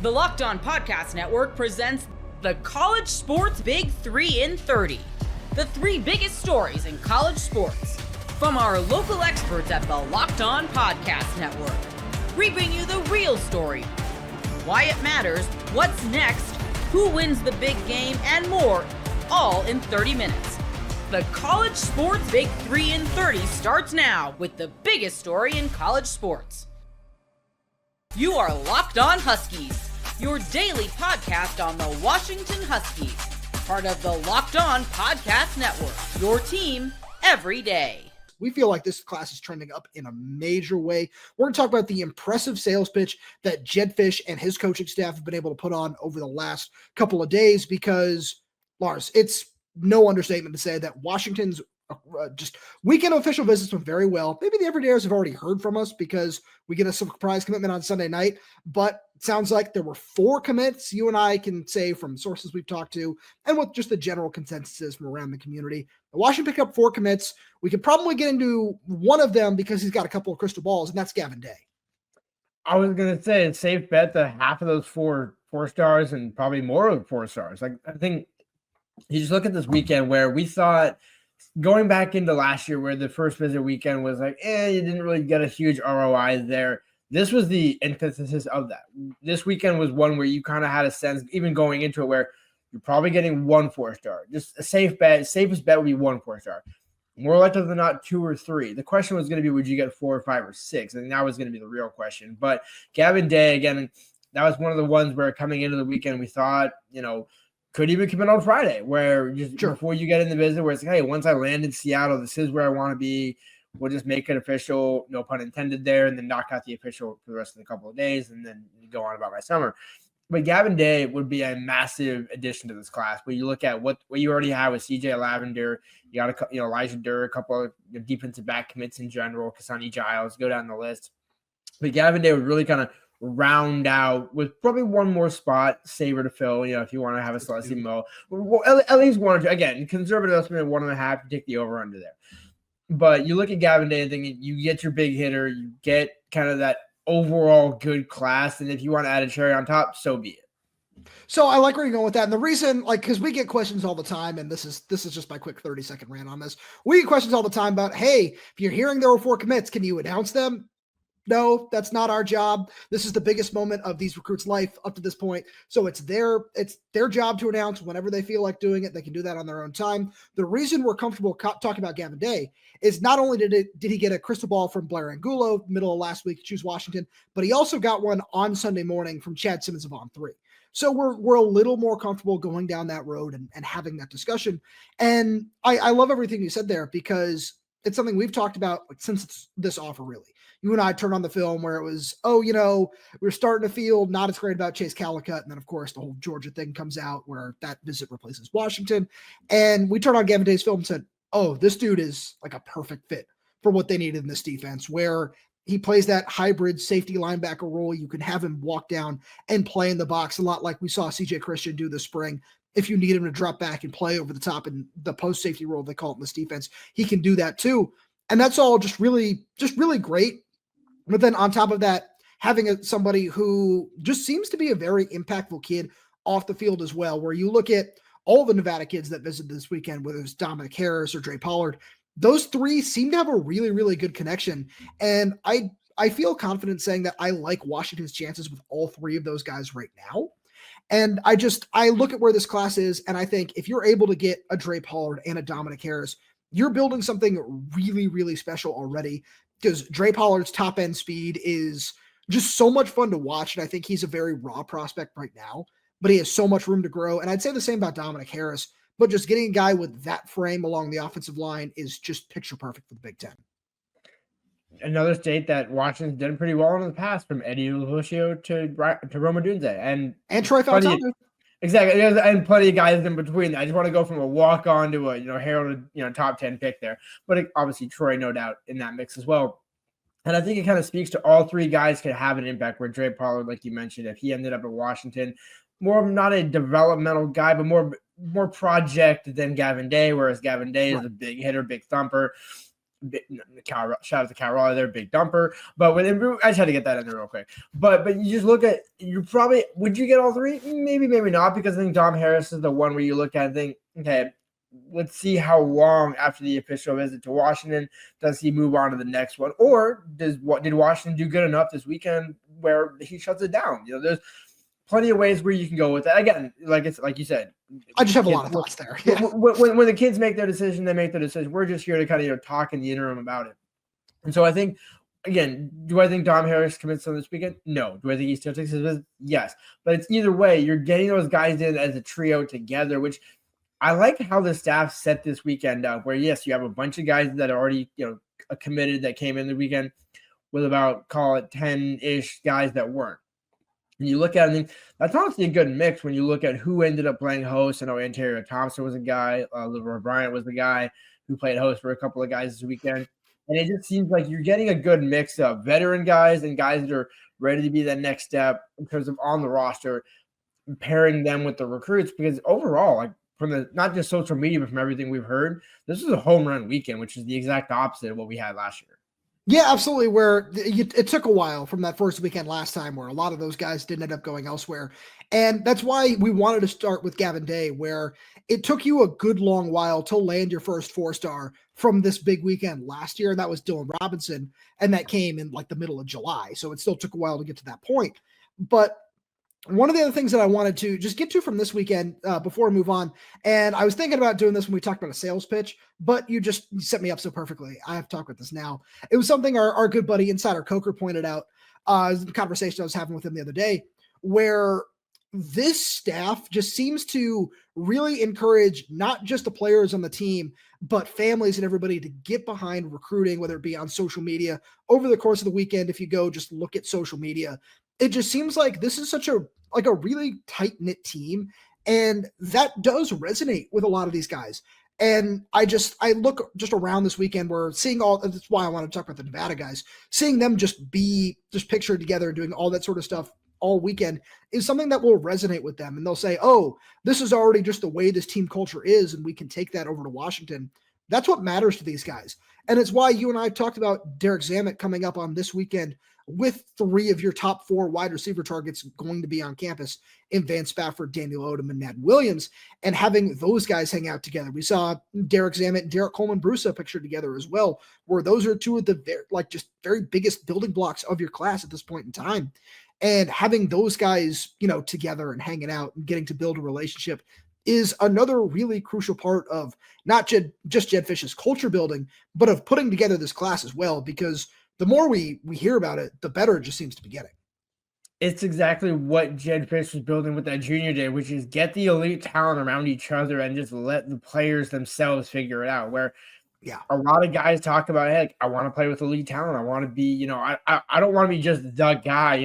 The Locked On Podcast Network presents the College Sports Big 3 in 30. The three biggest stories in college sports. From our local experts at the Locked On Podcast Network. We bring you the real story, why it matters, what's next, who wins the big game, and more, all in 30 minutes. The College Sports Big 3 in 30 starts now with the biggest story in college sports. You are Locked On Huskies, your daily podcast on the Washington Huskies, part of the Locked On Podcast Network, your team every day. We feel like this class is trending up in a major way. We're going to talk about the impressive sales pitch that Jedd Fisch and his coaching staff have been able to put on over the last couple of days because, Lars, it's no understatement to say that Washington's just weekend official visits went very well. Maybe the everydayers have already heard from us because we get a surprise commitment on Sunday night, but it sounds like there were 4 commits. You and I can say from sources we've talked to and what just the general consensus is from around the community. Washington picked up 4 commits. We could probably get into one of them because he's got a couple of crystal balls, and that's Gavin Day. I was going to say it's safe bet that half of those four stars and probably more of 4 stars. Like, I think you just look at this weekend where we thought going back into last year where the first visit weekend was like, you didn't really get a huge ROI there. This was the antithesis of that. This weekend was one where you kind of had a sense, even going into it, where you're probably getting 1 4-star. Just a safe bet. Safest bet would be 1 4-star. More likely than not 2 or 3. The question was going to be, would you get 4 or 5 or 6? I think that was going to be the real question. But Gavin Day, again, that was one of the ones where coming into the weekend, we thought, could even come in on Friday, where just before you get in the visit, where it's like, hey, once I land in Seattle, this is where I want to be. We'll just make it official, no pun intended there, and then knock out the official for the rest of the couple of days, and then go on about my summer. But Gavin Day would be a massive addition to this class. But you look at what you already have with CJ Lavender, you got Elijah Durr, a couple of defensive back commits in general, Kasani Giles, go down the list. But Gavin Day would really kind of round out with probably one more spot saver to fill, if you want to have a Celeste Mo. Well, at least 1 or 2. Again, conservative estimate 1.5, you take the over under there. But you look at Gavin Day and think you get your big hitter, you get kind of that overall good class, and if you want to add a cherry on top, so be it. So I like where you're going with that. And the reason, because we get questions all the time, and this is just my quick 30-second rant on this. We get questions all the time about, hey, if you're hearing there were 4 commits, can you announce them? No, that's not our job. This is the biggest moment of these recruits' life up to this point. So it's their job to announce whenever they feel like doing it. They can do that on their own time. The reason we're comfortable talking about Gavin Day is not only did he get a crystal ball from Blair Angulo middle of last week to choose Washington, but he also got one on Sunday morning from Chad Simmons of On3. So we're a little more comfortable going down that road and having that discussion. And I love everything you said there because it's something we've talked about since this offer, really. You and I turned on the film where it was, we're starting to feel not as great about Chase Calicut. And then, of course, the whole Georgia thing comes out where that visit replaces Washington. And we turned on Gavin Day's film and said, this dude is like a perfect fit for what they needed in this defense, where he plays that hybrid safety linebacker role. You can have him walk down and play in the box a lot like we saw CJ Christian do this spring. If you need him to drop back and play over the top in the post safety role, they call it in this defense, he can do that too. And that's all just really great. But then on top of that, having somebody who just seems to be a very impactful kid off the field as well, where you look at all the Nevada kids that visited this weekend, whether it's Dominic Harris or Dre Pollard, those 3 seem to have a really, really good connection. And I feel confident saying that I like Washington's chances with all 3 of those guys right now. And I look at where this class is, and I think if you're able to get a Dre Pollard and a Dominic Harris, you're building something really, really special already, because Dre Pollard's top end speed is just so much fun to watch. And I think he's a very raw prospect right now, but he has so much room to grow. And I'd say the same about Dominic Harris, but just getting a guy with that frame along the offensive line is just picture perfect for the Big Ten. Another state that Washington's done pretty well in the past, from Eddie Lucio to Roma Dunze and Troy Falzano. Exactly, and plenty of guys in between. I just want to go from a walk-on to a heralded top 10 pick there, but obviously Troy, no doubt, in that mix as well. And I think it kind of speaks to all 3 guys could have an impact. Where Dre Pollard, like you mentioned, if he ended up at Washington, more of not a developmental guy, but more project than Gavin Day. Whereas Gavin Day is a big hitter, big thumper. Shout out to Cal Raleigh, they're a big dumper. But I just had to get that in there real quick. But you just look at, would you get all three? Maybe not, because I think Dom Harris is the one where you look at and think, okay, let's see how long after the official visit to Washington does he move on to the next one, or did Washington do good enough this weekend where he shuts it down? There's plenty of ways where you can go with that. Again, like you said, I just have a lot of thoughts there. Yeah. When the kids make their decision, they make their decision. We're just here to kind of talk in the interim about it. And so I think, again, do I think Dom Harris commits on this weekend? No. Do I think he still takes his visit? Yes. But it's either way, you're getting those guys in as a trio together, which I like how the staff set this weekend up, where yes, you have a bunch of guys that are already committed that came in the weekend, with about, call it 10-ish guys that weren't. And you look at it, and that's honestly a good mix when you look at who ended up playing host. I know Ontario Thompson was a guy, LeVar Bryant was the guy who played host for a couple of guys this weekend. And it just seems like you're getting a good mix of veteran guys and guys that are ready to be that next step in terms of on the roster, pairing them with the recruits. Because overall, like from the not just social media, but from everything we've heard, this is a home run weekend, which is the exact opposite of what we had last year. Yeah, absolutely. Where it took a while from that first weekend last time where a lot of those guys didn't end up going elsewhere. And that's why we wanted to start with Gavin Day, where it took you a good long while to land your first 4-star from this big weekend last year. And that was Dylan Robinson. And that came in like the middle of July. So it still took a while to get to that point. But one of the other things that I wanted to just get to from this weekend before we move on, and I was thinking about doing this when we talked about a sales pitch, but you set me up so perfectly. I have to talk about this now. It was something our good buddy Insider Coker pointed out, the conversation I was having with him the other day, where this staff just seems to really encourage not just the players on the team, but families and everybody to get behind recruiting, whether it be on social media over the course of the weekend. If you go just look at social media, it just seems like this is such a really tight-knit team, and that does resonate with a lot of these guys. And I look just around this weekend, we're seeing that's why I want to talk about the Nevada guys, seeing them just be pictured together and doing all that sort of stuff all weekend is something that will resonate with them. And they'll say, oh, this is already just the way this team culture is, and we can take that over to Washington. That's what matters to these guys. And it's why you and I talked about Derek Zammit coming up on this weekend with 3 of your top 4 wide receiver targets going to be on campus in Van Spafford, Daniel Odom, and Madden Williams, and having those guys hang out together. We saw Derek Zammit and Derek Coleman-Brusa pictured together as well, where those are 2 of the very biggest building blocks of your class at this point in time. And having those guys, together and hanging out and getting to build a relationship is another really crucial part of not just Jedd Fisch's culture building, but of putting together this class as well, because the more we hear about it, the better it just seems to be getting. It's exactly what Jedd Fisch was building with that junior day, which is get the elite talent around each other and just let the players themselves figure it out. Where a lot of guys talk about, hey, I want to play with elite talent. I want to be, I don't want to be just the guy,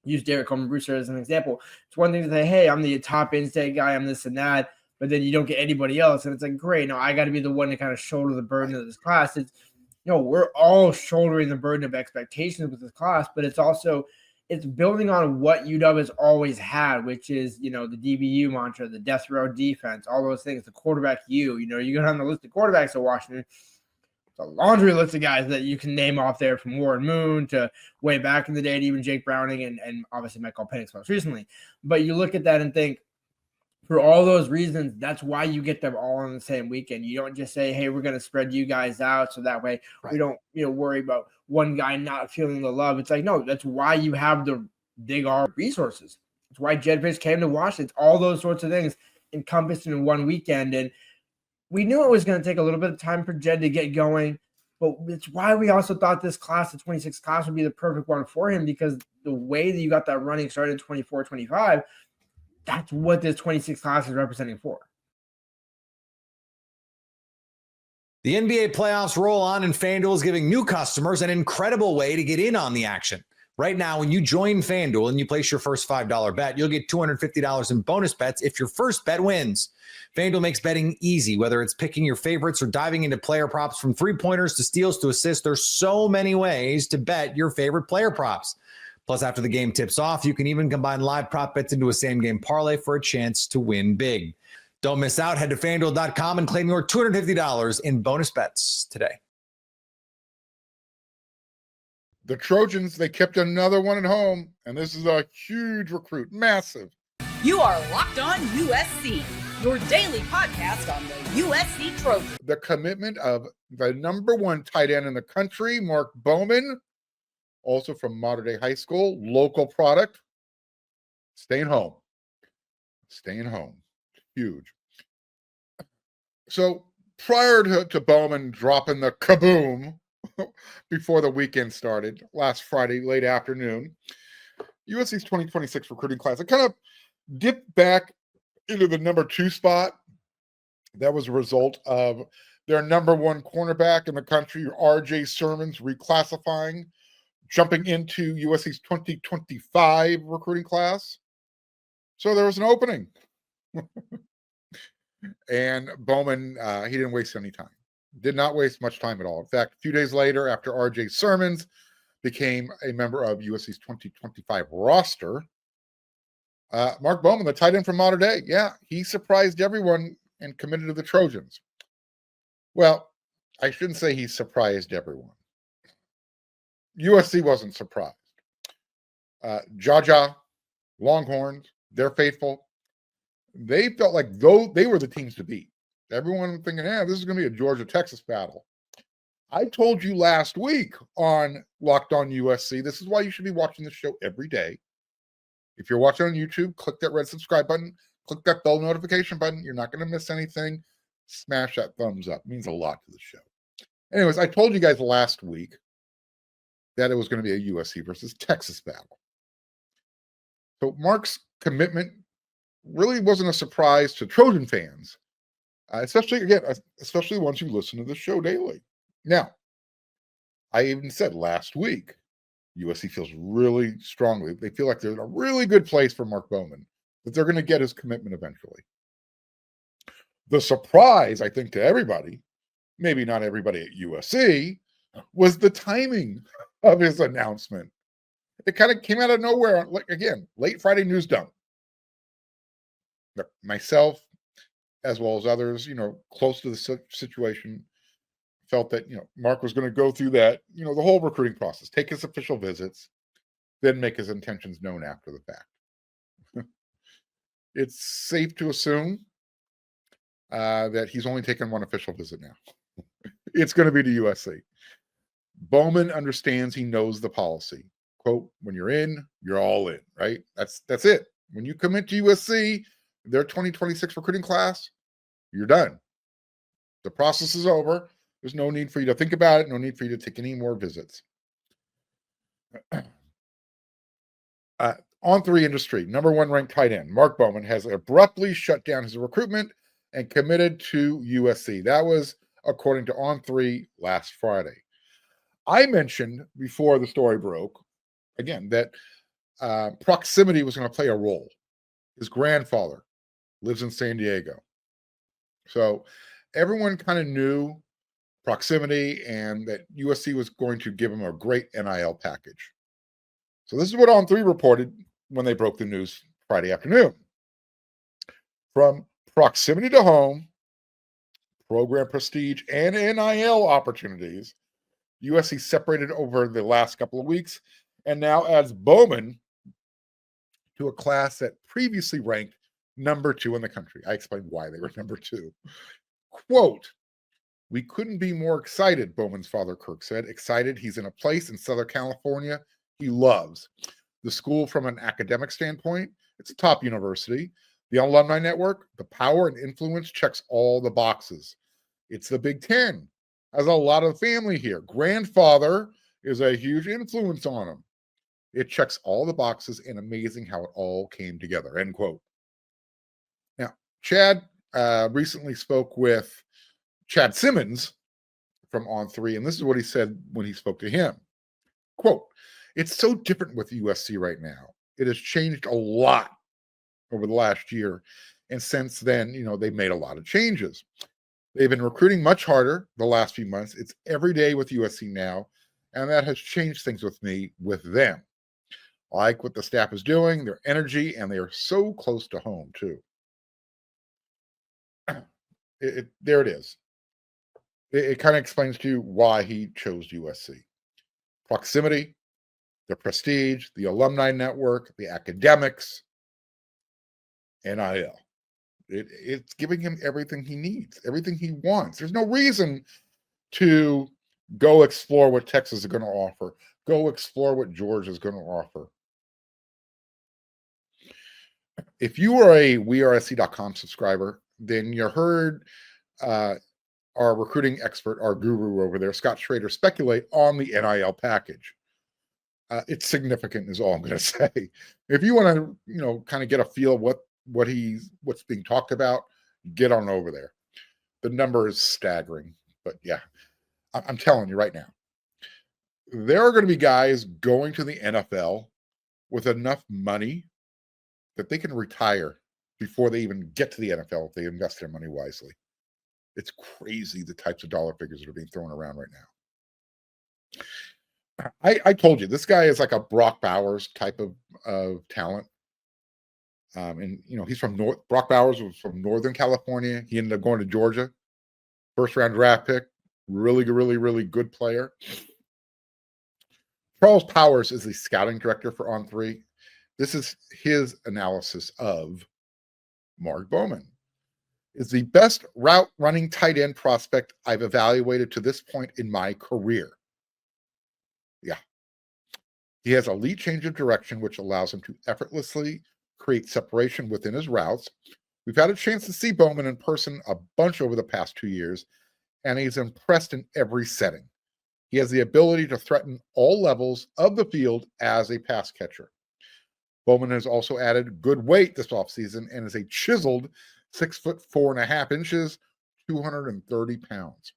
use Derek Coleman-Brusa as an example. It's one thing to say, hey, I'm the top in-state guy, I'm this and that, but then you don't get anybody else. And it's like, great, no, I got to be the one to kind of shoulder the burden of this class. It's, we're all shouldering the burden of expectations with this class, but it's building on what UW has always had, which is, the DBU mantra, the death row defense, all those things, the quarterback you go down the list of quarterbacks of Washington. It's a laundry list of guys that you can name off there, from Warren Moon to way back in the day to even Jake Browning and obviously Michael Penix most recently. But you look at that and think, for all those reasons, that's why you get them all on the same weekend. You don't just say, hey, we're going to spread you guys out so that way we don't worry about one guy not feeling the love. It's like, no, that's why you have the big R resources. It's why Jedd Fisch came to Washington. It's all those sorts of things encompassed in one weekend. And we knew it was going to take a little bit of time for Jedd to get going, but it's why we also thought this class, the 26 class, would be the perfect one for him, because the way that you got that running started in 24, 25, that's what this 26 class is representing for. The NBA playoffs roll on, and FanDuel is giving new customers an incredible way to get in on the action. Right now, when you join FanDuel and you place your first $5 bet, you'll get $250 in bonus bets if your first bet wins. FanDuel makes betting easy, whether it's picking your favorites or diving into player props, from three-pointers to steals to assists. There's so many ways to bet your favorite player props. Plus, after the game tips off, you can even combine live prop bets into a same-game parlay for a chance to win big. Don't miss out. Head to FanDuel.com and claim your $250 in bonus bets today. The Trojans, they kept another one at home, and this is a huge recruit, massive. You are Locked On USC, your daily podcast on the USC Trojans. The commitment of the number one tight end in the country, Mark Bowman, also from Mater Dei High School, local product, staying home. Huge. So prior to Bowman dropping the kaboom before the weekend started last Friday, late afternoon, USC's 2026 recruiting class, it kind of dipped back into the number 2 spot. That was a result of their number 1 cornerback in the country, RJ Sermon's reclassifying, jumping into USC's 2025 recruiting class. So there was an opening. And Bowman, he didn't waste any time. Did not waste much time at all. In fact, a few days later, after RJ Sermons became a member of USC's 2025 roster, Mark Bowman, the tight end from Mater Dei, he surprised everyone and committed to the Trojans. Well, I shouldn't say he surprised everyone. USC wasn't surprised. Jaja, Longhorns, they're faithful. They felt like though they were the teams to beat. Everyone thinking, this is going to be a Georgia-Texas battle. I told you last week on Locked On USC, this is why you should be watching the show every day. If you're watching on YouTube, click that red subscribe button, click that bell notification button. You're not going to miss anything. Smash that thumbs up. It means a lot to the show. Anyways, I told you guys last week that it was going to be a USC versus Texas battle. So Mark's commitment really wasn't a surprise to Trojan fans, especially once you listen to the show daily. Now, I even said last week, USC feels really strongly. They feel like they're in a really good place for Mark Bowman, that they're going to get his commitment eventually. The surprise, I think, to everybody, maybe not everybody at USC, was the timing of his announcement. It kind of came out of nowhere. Again, late Friday news dump. Myself, as well as others, close to the situation, felt that, Mark was going to go through that, the whole recruiting process, take his official visits, then make his intentions known after the fact. It's safe to assume that he's only taken one official visit now. It's going to be to USC. Bowman understands, he knows the policy. Quote, when you're in, you're all in, right? That's it. When you commit to USC, their 2026 recruiting class, you're done. The process is over. There's no need for you to think about it. No need for you to take any more visits. On3 industry, number 1 ranked tight end, Mark Bowman, has abruptly shut down his recruitment and committed to USC. That was according to On3 last Friday. I mentioned before the story broke, again, that proximity was going to play a role. His grandfather lives in San Diego. So everyone kind of knew proximity and that USC was going to give him a great NIL package. So this is what On3 reported when they broke the news Friday afternoon. From proximity to home, program prestige, and NIL opportunities, USC separated over the last couple of weeks and now adds Bowman to a class that previously ranked number 2 in the country. I explained why they were number 2. Quote, we couldn't be more excited, Bowman's father, Kirk said. Excited he's in a place in Southern California he loves. The school, from an academic standpoint, it's a top university. The alumni network, the power and influence checks all the boxes. It's the Big Ten. Has a lot of family here. Grandfather is a huge influence on him. It checks all the boxes, and amazing how it all came together, end quote. Now, Chad recently spoke with Chad Simmons from On3, and this is what he said when he spoke to him. Quote, it's so different with USC right now. It has changed a lot over the last year. And since then, they've made a lot of changes. They've been recruiting much harder the last few months. It's every day with USC now. And that has changed things with me, with them. I like what the staff is doing, their energy, and they are so close to home, too. There it is. It kind of explains to you why he chose USC. Proximity, the prestige, the alumni network, the academics, NIL. It's giving him everything he needs, everything he wants. There's no reason to go explore what Texas is going to offer, go explore what Georgia is going to offer. If you are a WeAreSC.com subscriber, then you heard our recruiting expert, our guru over there, Scott Schrader, speculate on the NIL package. It's significant, is all I'm going to say. If you want to, kind of get a feel of what's being talked about, get on over there. The number is staggering, but yeah, I'm telling you right now, there are going to be guys going to the NFL with enough money that they can retire before they even get to the NFL if they invest their money wisely. It's crazy the types of dollar figures that are being thrown around right now. I told you, this guy is like a Brock Bowers type of talent. And he's from Brock Bowers was from Northern California. He ended up going to Georgia. First round draft pick. Really, really, really good player. Charles Powers is the scouting director for On3. This is his analysis of Mark Bowman. Is the best route running tight end prospect I've evaluated to this point in my career. Yeah. He has elite change of direction, which allows him to effortlessly create separation within his routes. We've had a chance to see Bowman in person a bunch over the past 2 years, and he's impressed in every setting. He has the ability to threaten all levels of the field as a pass catcher. Bowman has also added good weight this offseason and is a chiseled 6'4.5", 230 pounds.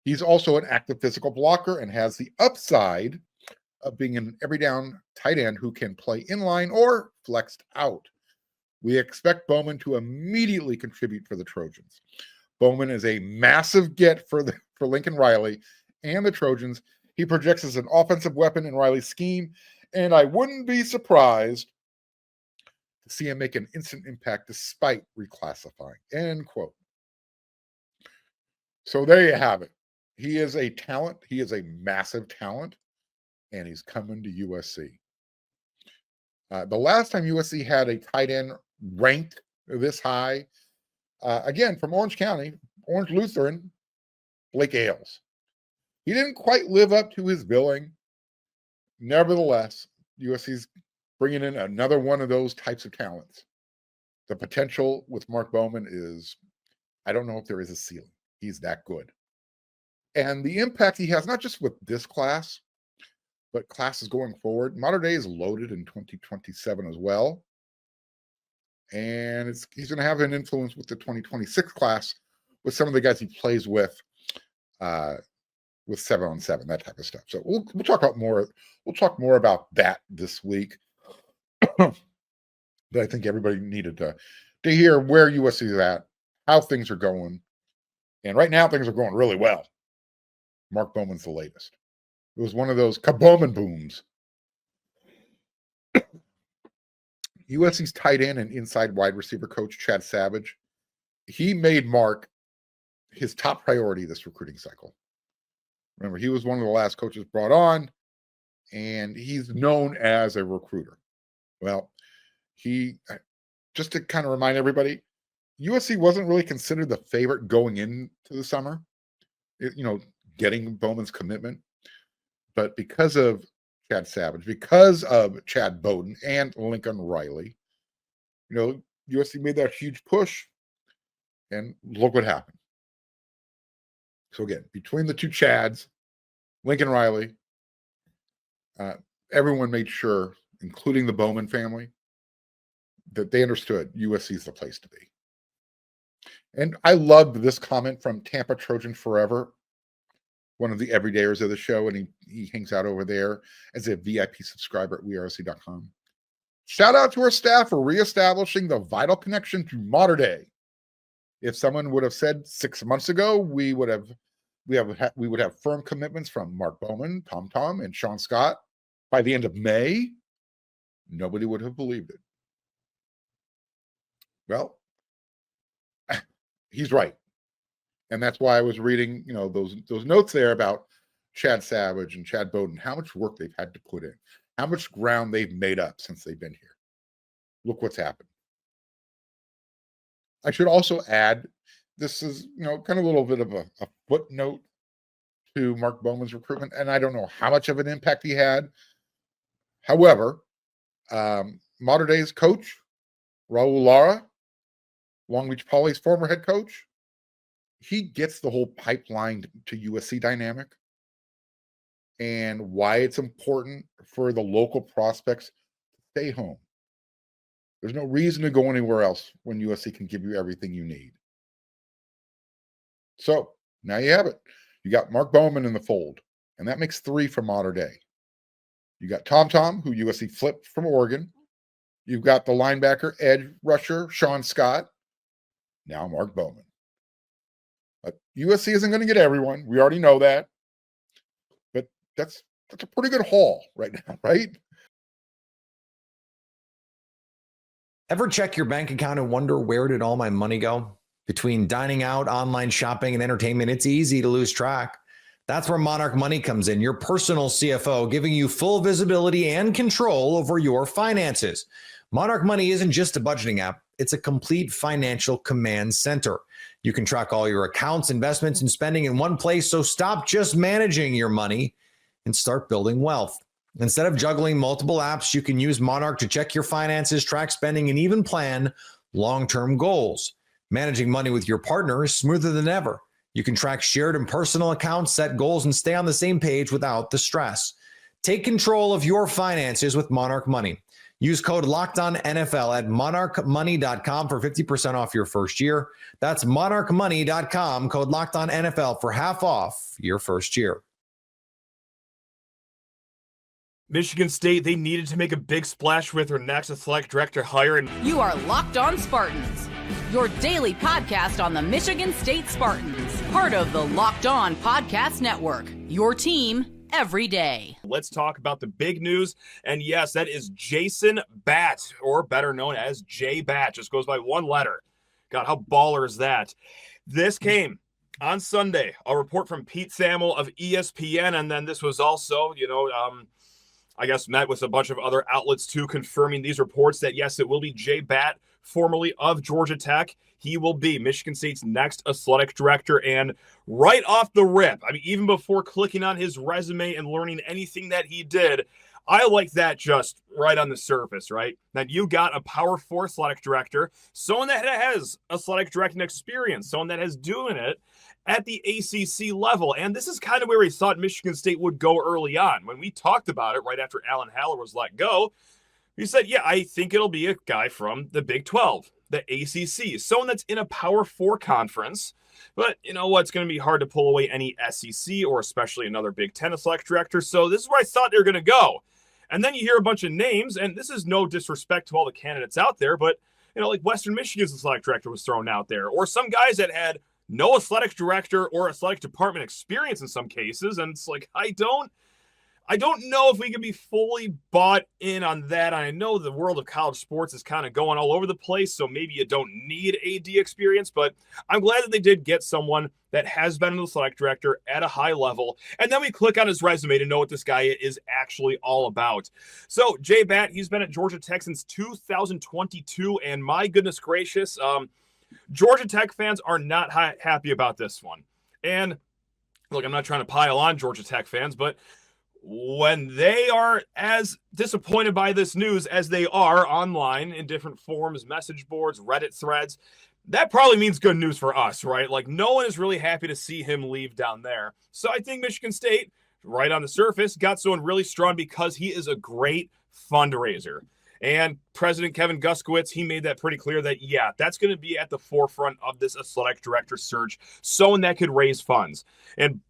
He's also an active physical blocker and has the upside of being an every down tight end who can play inline or flexed out. We expect Bowman to immediately contribute for the Trojans. Bowman is a massive get for Lincoln Riley and the Trojans. He projects as an offensive weapon in Riley's scheme, and I wouldn't be surprised to see him make an instant impact despite reclassifying. End quote. So there you have it. He is a talent. He is a massive talent, and he's coming to USC. The last time USC had a tight end ranked this high, again, from Orange County, Orange Lutheran, Blake Ailes. He didn't quite live up to his billing. Nevertheless, USC's bringing in another one of those types of talents. The potential with Mark Bowman is, I don't know if there is a ceiling. He's that good. And the impact he has, not just with this class, but classes going forward. Modern Day is loaded in 2027 as well. And he's going to have an influence with the 2026 class with some of the guys he plays with 7-on-7, that type of stuff. So we'll talk about more. We'll talk more about that this week. But I think everybody needed to hear where USC is at, how things are going. And right now things are going really well. Mark Bowman's the latest. It was one of those Bowman booms. USC's tight end and inside wide receiver coach, Chad Savage, he made Mark his top priority this recruiting cycle. Remember, he was one of the last coaches brought on, and he's known as a recruiter. Well, just to kind of remind everybody, USC wasn't really considered the favorite going into the summer, getting Bowman's commitment. But because of Chad Savage, because of Chad Bowden and Lincoln Riley, USC made that huge push, and look what happened. So again, between the two Chads, Lincoln Riley, everyone made sure, including the Bowman family, that they understood USC is the place to be. And I loved this comment from Tampa Trojan Forever, one of the everydayers of the show, and he hangs out over there as a VIP subscriber at WeAreSC.com. Shout out to our staff for reestablishing the vital connection to Modern Day. If someone would have said 6 months ago, we would have firm commitments from Mark Bowman, Tom, and Sean Scott by the end of May, nobody would have believed it. Well, he's right. And that's why I was reading, those notes there about Chad Savage and Chad Bowden, how much work they've had to put in, how much ground they've made up since they've been here. Look what's happened. I should also add, this is, kind of a little bit of a footnote to Mark Bowman's recruitment, and I don't know how much of an impact he had. However, Mater Dei's coach, Raul Lara, Long Beach Poly's former head coach, he gets the whole pipeline to USC dynamic and why it's important for the local prospects to stay home. There's no reason to go anywhere else when USC can give you everything you need. So now you have it. You got Mark Bowman in the fold, and that makes 3 for Mater Dei. You got Tom, who USC flipped from Oregon. You've got the linebacker, edge rusher, Sean Scott. Now Mark Bowman. But USC isn't going to get everyone. We already know that. But that's a pretty good haul right now, right? Ever check your bank account and wonder, where did all my money go? Between dining out, online shopping, and entertainment, it's easy to lose track. That's where Monarch Money comes in, your personal CFO, giving you full visibility and control over your finances. Monarch Money isn't just a budgeting app. It's a complete financial command center. You can track all your accounts, investments, and spending in one place, so stop just managing your money and start building wealth. Instead of juggling multiple apps, you can use Monarch to check your finances, track spending, and even plan long-term goals. Managing money with your partner is smoother than ever. You can track shared and personal accounts, set goals, and stay on the same page without the stress. Take control of your finances with Monarch Money. Use code LOCKEDONNFL at monarchmoney.com for 50% off your first year. That's monarchmoney.com, code LOCKEDONNFL for half off your first year. Michigan State, they needed to make a big splash with their next athletic director hire. And You are Locked On Spartans, your daily podcast on the Michigan State Spartans, part of the Locked On Podcast Network, your team every day. Let's talk about the big news. And yes, that is Jason Batt, or better known as J Batt. Just goes by one letter. God, how baller is that? This came on Sunday, a report from Pete Thamel of ESPN. And then this was also, I guess met with a bunch of other outlets too, confirming these reports that yes, it will be Jay Batt, formerly of Georgia Tech. He will be Michigan State's next athletic director. And right off the rip, I mean, even before clicking on his resume and learning anything that he did, I like that just right on the surface, right? That you got a Power 4 athletic director, someone that has athletic directing experience, someone that has doing it at the ACC level. And this is kind of where we thought Michigan State would go early on. When we talked about it right after Alan Haller was let go, we said, yeah, I think it'll be a guy from the Big 12, the ACC, someone that's in a Power 4 conference. But you know what? It's going to be hard to pull away any SEC or especially another Big 10 athletic director. So this is where I thought they were going to go. And then you hear a bunch of names, and this is no disrespect to all the candidates out there, but, like Western Michigan's athletic director was thrown out there, or some guys that had no athletic director or athletic department experience in some cases. And it's like, I don't know if we can be fully bought in on that. I know the world of college sports is kind of going all over the place, so maybe you don't need AD experience, but I'm glad that they did get someone that has been an athletic director at a high level. And then we click on his resume to know what this guy is actually all about. So Jay Batt, he's been at Georgia Tech since 2022, and my goodness gracious, Georgia Tech fans are not happy about this one. And look, I'm not trying to pile on Georgia Tech fans, but when they are as disappointed by this news as they are online in different forums, message boards, Reddit threads, that probably means good news for us, right? Like, no one is really happy to see him leave down there. So I think Michigan State, right on the surface, got someone really strong because he is a great fundraiser. And President Kevin Guskowitz, he made that pretty clear that, yeah, that's going to be at the forefront of this athletic director search, someone that could raise funds. And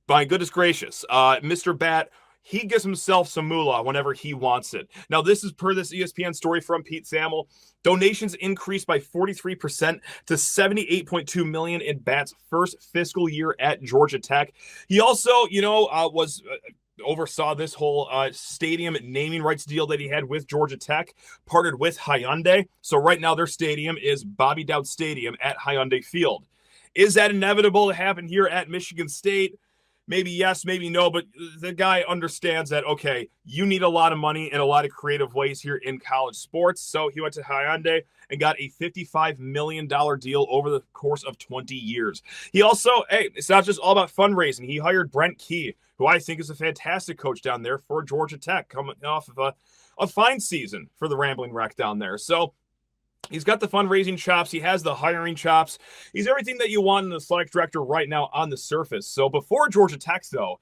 my goodness gracious, Mr. Batt, he gives himself some moolah whenever he wants it. Now, this is per this ESPN story from Pete Thamel. Donations increased by 43% to $78.2 million in Batt's first fiscal year at Georgia Tech. He also, oversaw this whole stadium naming rights deal that he had with Georgia Tech, partnered with Hyundai. So right now their stadium is Bobby Dowd Stadium at Hyundai Field. Is that inevitable to happen here at Michigan State? Maybe yes, maybe no, but the guy understands that, okay, you need a lot of money in a lot of creative ways here in college sports. So he went to Hyundai and got a $55 million deal over the course of 20 years. He also, it's not just all about fundraising. He hired Brent Key, who I think is a fantastic coach down there for Georgia Tech, coming off of a fine season for the Rambling Wreck down there. So he's got the fundraising chops. He has the hiring chops. He's everything that you want in the athletic director right now on the surface. So before Georgia Tech, though,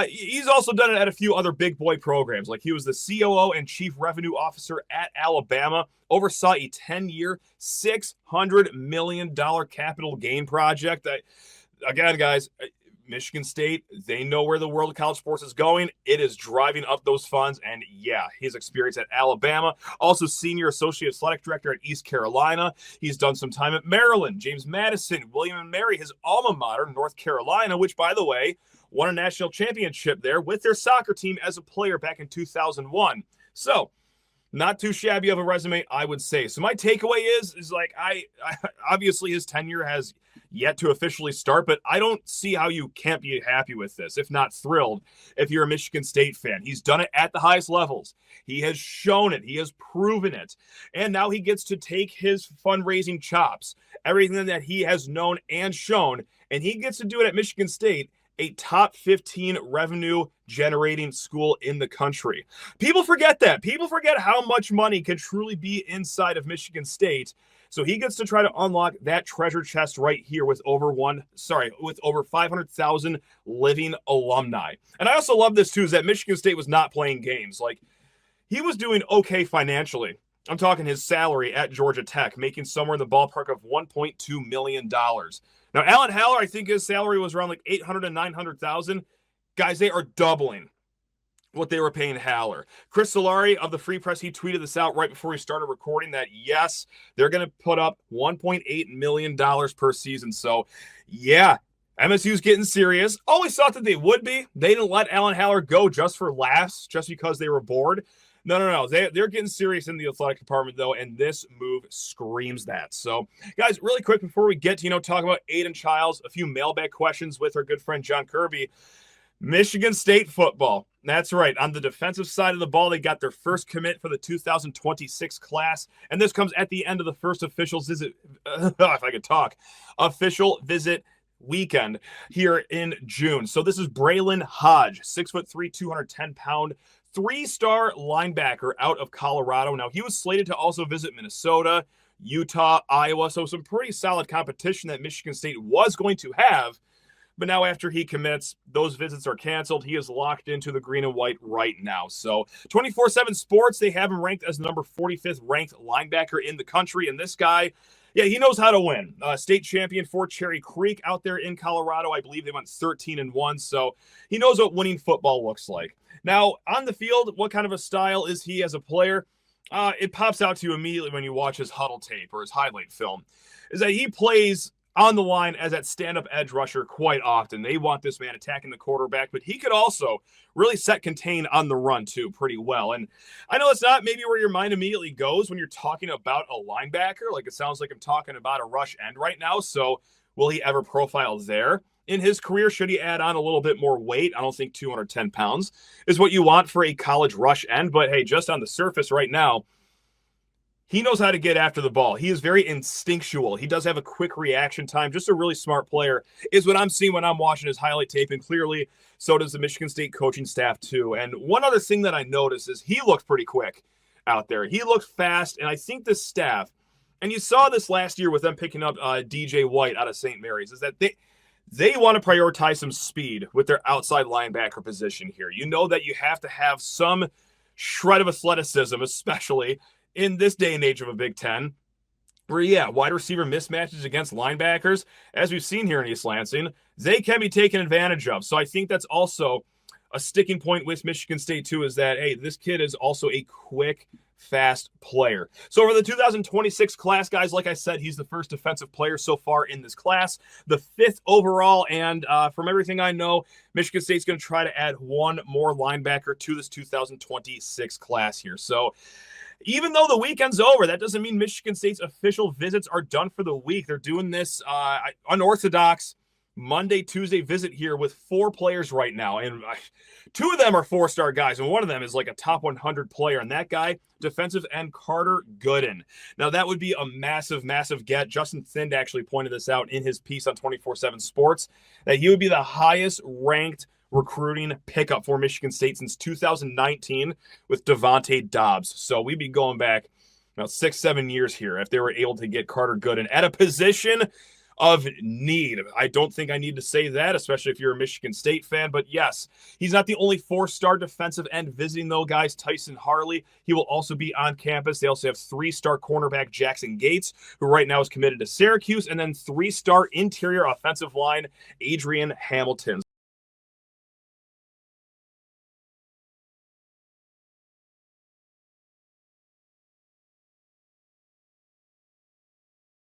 he's also done it at a few other big boy programs. Like he was the COO and Chief Revenue Officer at Alabama, oversaw a 10-year, $600 million capital gain project. Again, guys, Michigan State, they know where the world of college sports is going. It is driving up those funds. And yeah, his experience at Alabama, also senior associate athletic director at East Carolina. He's done some time at Maryland, James Madison, William and Mary, his alma mater, North Carolina, which, by the way, won a national championship there with their soccer team as a player back in 2001. So not too shabby of a resume, I would say. So my takeaway is like, I obviously his tenure has yet to officially start, but I don't see how you can't be happy with this, if not thrilled, if you're a Michigan State fan. He's done it at the highest levels. He has shown it. He has proven it. And now he gets to take his fundraising chops, everything that he has known and shown, and he gets to do it at Michigan State, a top 15 revenue generating school in the country. People forget that. People forget how much money can truly be inside of Michigan State. So he gets to try to unlock that treasure chest right here with over 500,000 living alumni. And I also love this too, is that Michigan State was not playing games. Like, he was doing okay financially. I'm talking his salary at Georgia Tech, making somewhere in the ballpark of $1.2 million. Now, Alan Haller, I think his salary was around like $800,000 to $900,000. Guys, they are doubling what they were paying Haller. Chris Solari of the Free Press, he tweeted this out right before we started recording that, yes, they're going to put up $1.8 million per season. So, yeah, MSU's getting serious. Always thought that they would be. They didn't let Alan Haller go just for laughs, just because they were bored. No. They're getting serious in the athletic department, though, and this move screams that. So, guys, really quick before we get to, talk about Aiden Childs, a few mailbag questions with our good friend John Kirby. Michigan State football. That's right. On the defensive side of the ball, they got their first commit for the 2026 class, and this comes at the end of the first official visit, official visit weekend here in June. So this is Braylon Hodge, 6'3", 210-pound, 3-star linebacker out of Colorado. Now, he was slated to also visit Minnesota, Utah, Iowa, so some pretty solid competition that Michigan State was going to have. But now after he commits, those visits are canceled. He is locked into the green and white right now. So 24/7 Sports, they have him ranked as the number 45th ranked linebacker in the country. And this guy, yeah, he knows how to win. State champion for Cherry Creek out there in Colorado. I believe they went 13-1. So he knows what winning football looks like. Now, on the field, what kind of a style is he as a player? It pops out to you immediately when you watch his huddle tape or his highlight film, is that he plays on the line as that stand-up edge rusher quite often. They want this man attacking the quarterback, but he could also really set contain on the run too pretty well. And I know it's not maybe where your mind immediately goes when you're talking about a linebacker. Like, it sounds like I'm talking about a rush end right now. So will he ever profile there in his career? Should he add on a little bit more weight? I don't think 210 pounds is what you want for a college rush end. But hey, just on the surface right now, he knows how to get after the ball. He is very instinctual. He does have a quick reaction time. Just a really smart player is what I'm seeing when I'm watching his highlight tape. And clearly, so does the Michigan State coaching staff too. And one other thing that I noticed is he looked pretty quick out there. He looked fast. And I think the staff, and you saw this last year with them picking up DJ White out of St. Mary's, is that they want to prioritize some speed with their outside linebacker position here. You know that you have to have some shred of athleticism, especially in this day and age of a Big Ten, where, wide receiver mismatches against linebackers, as we've seen here in East Lansing, they can be taken advantage of. So I think that's also a sticking point with Michigan State, too, is that, hey, this kid is also a quick, fast player. So for the 2026 class, guys, like I said, he's the first defensive player so far in this class, the 5th overall. And from everything I know, Michigan State's going to try to add one more linebacker to this 2026 class here. So even though the weekend's over, that doesn't mean Michigan State's official visits are done for the week. They're doing this unorthodox Monday, Tuesday visit here with 4 players right now. And 2 of them are 4-star guys, and one of them is like a top 100 player. And that guy, defensive end Carter Gooden. Now, that would be a massive, massive get. Justin Thind actually pointed this out in his piece on 24/7 Sports, that he would be the highest ranked recruiting pickup for Michigan State since 2019 with Devontae Dobbs. So we'd be going back 6-7 years here if they were able to get Carter Gooden at a position of need. I don't think I need to say that, especially if you're a Michigan State fan. But yes, he's not the only 4-star defensive end visiting, though, guys. Tyson Harley, he will also be on campus. They also have 3-star cornerback Jackson Gates, who right now is committed to Syracuse, and then 3-star interior offensive line Adrian Hamilton.